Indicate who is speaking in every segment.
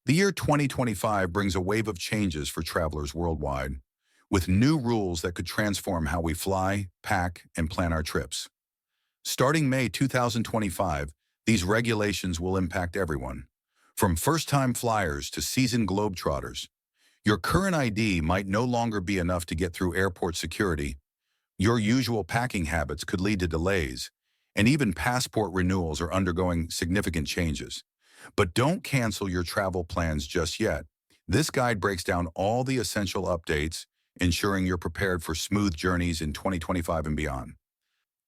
Speaker 1: The year 2025 brings a wave of changes for travelers worldwide, with new rules that could transform how we fly, pack, and plan our trips. Starting May 2025, these regulations will impact everyone, from first-time flyers to seasoned globetrotters. Your current ID might no longer be enough to get through airport security. Your usual packing habits could lead to delays, and even passport renewals are undergoing significant changes. But don't cancel your travel plans just yet. This guide breaks down all the essential updates, ensuring you're prepared for smooth journeys in 2025 and beyond.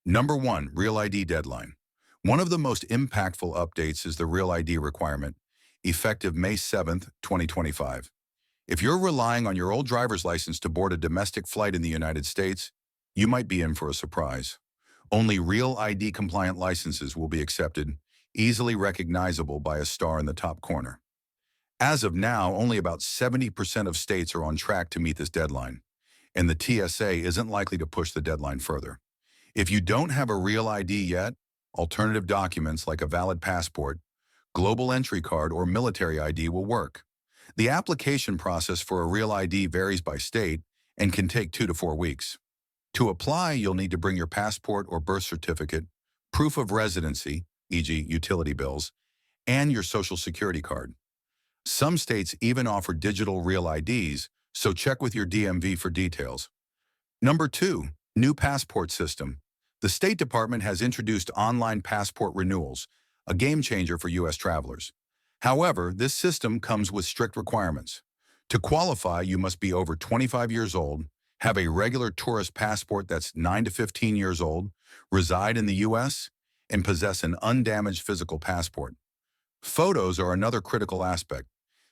Speaker 1: Number 1, Real ID Deadline. One of the most impactful updates is the Real ID requirement, effective May 7th, 2025. If you're relying on your old driver's license to board a domestic flight in the United States, you might be in for a surprise. Only Real ID compliant licenses will be accepted, easily recognizable by a star in the top corner. As of now, only about 70% of states are on track to meet this deadline, and the TSA isn't likely to push the deadline further. If you don't have a Real ID yet, alternative documents like a valid passport, global entry card, or military ID will work. The application process for a Real ID varies by state and can take 2 to 4 weeks. To apply, you'll need to bring your passport or birth certificate, proof of residency, e.g. utility bills, and your social security card. Some states even offer digital Real IDs, so check with your DMV for details. Number 2, new passport system. The State Department has introduced online passport renewals, a game changer for U.S. travelers. However, this system comes with strict requirements. To qualify, you must be over 25 years old, have a regular tourist passport that's 9 to 15 years old, reside in the U.S., and possess an undamaged physical passport. Photos are another critical aspect.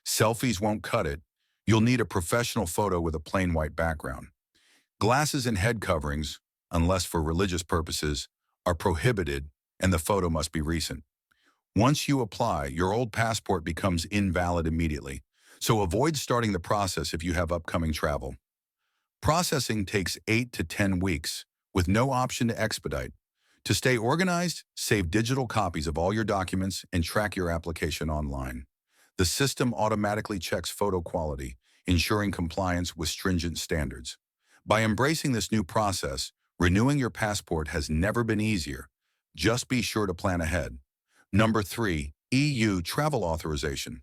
Speaker 1: Selfies won't cut it. You'll need a professional photo with a plain white background. Glasses and head coverings, unless for religious purposes, are prohibited, and the photo must be recent. Once you apply, your old passport becomes invalid immediately, so avoid starting the process if you have upcoming travel. Processing takes 8 to 10 weeks, with no option to expedite. To stay organized, save digital copies of all your documents and track your application online. The system automatically checks photo quality, ensuring compliance with stringent standards. By embracing this new process, renewing your passport has never been easier. Just be sure to plan ahead. Number 3, EU travel authorization.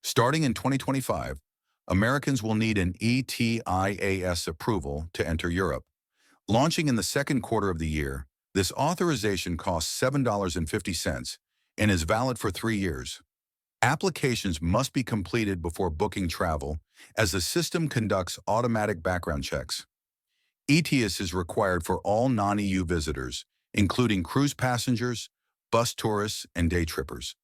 Speaker 1: Starting in 2025, Americans will need an etias approval to enter Europe. Launching in the second quarter of the year, this authorization costs $7.50 and is valid for 3 years. Applications must be completed before booking travel, as the system conducts automatic background checks. etias is required for all non-EU visitors, including cruise passengers, bus tourists, and day trippers.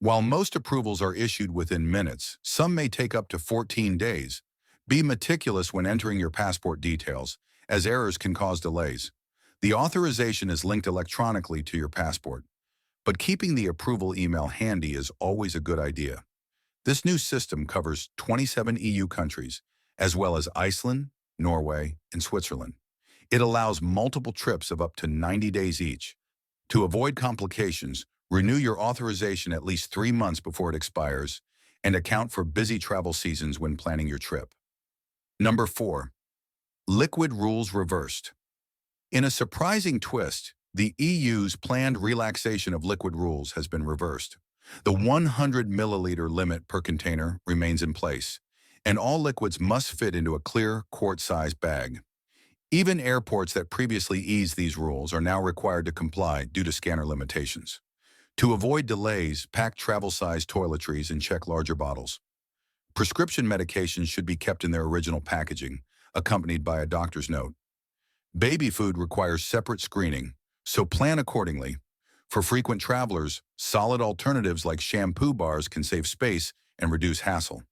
Speaker 1: While most approvals are issued within minutes, some may take up to 14 days. Be meticulous when entering your passport details, as errors can cause delays. The authorization is linked electronically to your passport, but keeping the approval email handy is always a good idea. This new system covers 27 EU countries, as well as Iceland, Norway, and Switzerland. It allows multiple trips of up to 90 days each. To avoid complications, renew your authorization at least 3 months before it expires, and account for busy travel seasons when planning your trip. Number 4, liquid rules reversed. In a surprising twist, the EU's planned relaxation of liquid rules has been reversed. The 100 milliliter limit per container remains in place, and all liquids must fit into a clear, quart-sized bag. Even airports that previously eased these rules are now required to comply due to scanner limitations. To avoid delays, pack travel-sized toiletries and check larger bottles. Prescription medications should be kept in their original packaging, accompanied by a doctor's note. Baby food requires separate screening, so plan accordingly. For frequent travelers, solid alternatives like shampoo bars can save space and reduce hassle.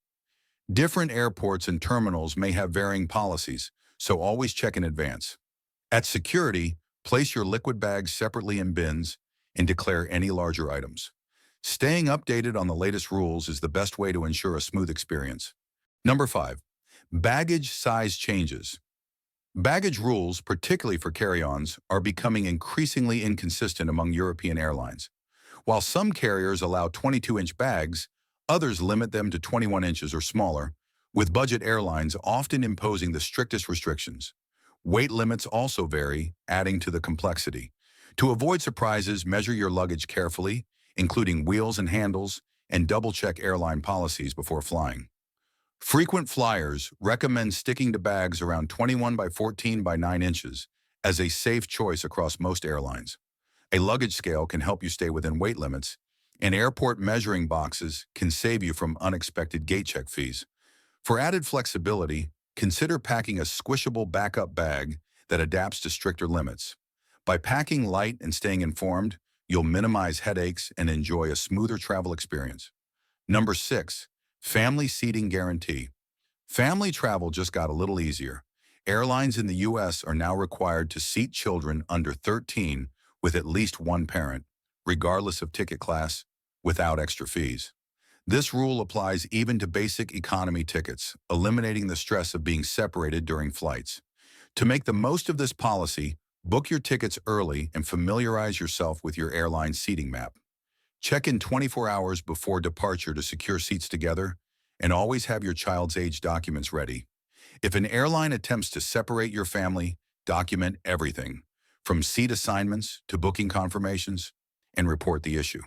Speaker 1: Different airports and terminals may have varying policies, so always check in advance. At security, place your liquid bags separately in bins and declare any larger items. Staying updated on the latest rules is the best way to ensure a smooth experience. Number 5, baggage size changes. Baggage rules, particularly for carry-ons, are becoming increasingly inconsistent among European airlines. While some carriers allow 22-inch bags, Others limit them to 21 inches or smaller, with budget airlines often imposing the strictest restrictions. Weight limits also vary, adding to the complexity. To avoid surprises, measure your luggage carefully, including wheels and handles, and double-check airline policies before flying. Frequent flyers recommend sticking to bags around 21 by 14 by 9 inches as a safe choice across most airlines. A luggage scale can help you stay within weight limits, and airport measuring boxes can save you from unexpected gate check fees. For added flexibility, consider packing a squishable backup bag that adapts to stricter limits. By packing light and staying informed, you'll minimize headaches and enjoy a smoother travel experience. Number 6, family seating guarantee. Family travel just got a little easier. Airlines in the U.S. are now required to seat children under 13 with at least one parent, regardless of ticket class, without extra fees. This rule applies even to basic economy tickets, eliminating the stress of being separated during flights. To make the most of this policy, book your tickets early and familiarize yourself with your airline seating map. Check in 24 hours before departure to secure seats together, and always have your child's age documents ready. If an airline attempts to separate your family, document everything, from seat assignments to booking confirmations, and report the issue.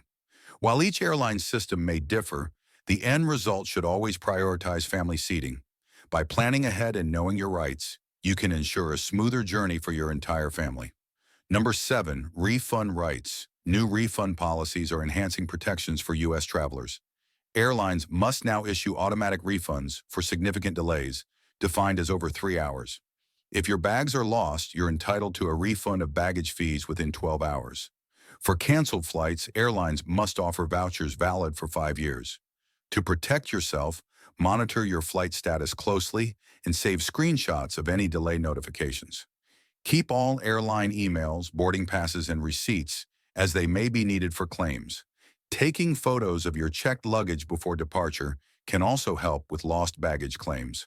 Speaker 1: While each airline system may differ, the end result should always prioritize family seating. By planning ahead and knowing your rights, you can ensure a smoother journey for your entire family. Number 7, refund rights. New refund policies are enhancing protections for U.S. travelers. Airlines must now issue automatic refunds for significant delays, defined as over 3 hours. If your bags are lost, you're entitled to a refund of baggage fees within 12 hours. For canceled flights, airlines must offer vouchers valid for 5 years. To protect yourself, monitor your flight status closely and save screenshots of any delay notifications. Keep all airline emails, boarding passes, and receipts, as they may be needed for claims. Taking photos of your checked luggage before departure can also help with lost baggage claims.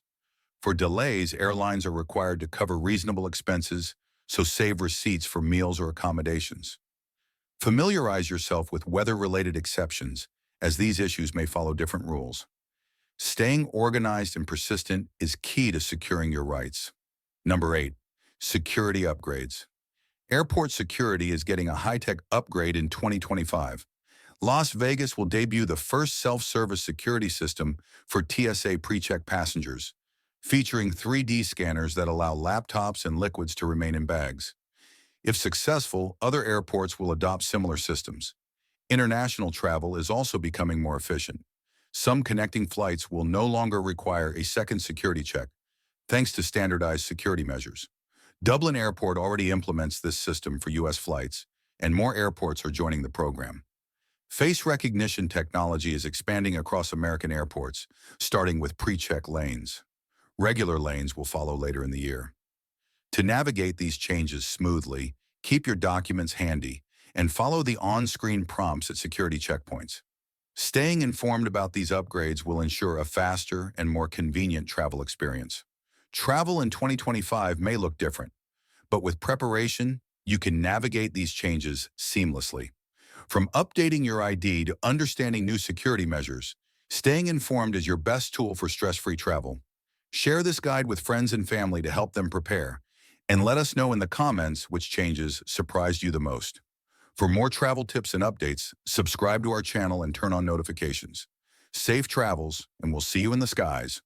Speaker 1: For delays, airlines are required to cover reasonable expenses, so save receipts for meals or accommodations. Familiarize yourself with weather-related exceptions, as these issues may follow different rules. Staying organized and persistent is key to securing your rights. Number 8, security upgrades. Airport security is getting a high-tech upgrade in 2025. Las Vegas will debut the first self-service security system for TSA pre-check passengers, featuring 3D scanners that allow laptops and liquids to remain in bags. If successful, other airports will adopt similar systems. International travel is also becoming more efficient. Some connecting flights will no longer require a second security check, thanks to standardized security measures. Dublin Airport already implements this system for U.S. flights, and more airports are joining the program. Face recognition technology is expanding across American airports, starting with pre-check lanes. Regular lanes will follow later in the year. To navigate these changes smoothly, keep your documents handy and follow the on-screen prompts at security checkpoints. Staying informed about these upgrades will ensure a faster and more convenient travel experience. Travel in 2025 may look different, but with preparation, you can navigate these changes seamlessly. From updating your ID to understanding new security measures, staying informed is your best tool for stress-free travel. Share this guide with friends and family to help them prepare, and let us know in the comments which changes surprised you the most. For more travel tips and updates, subscribe to our channel and turn on notifications. Safe travels, and we'll see you in the skies.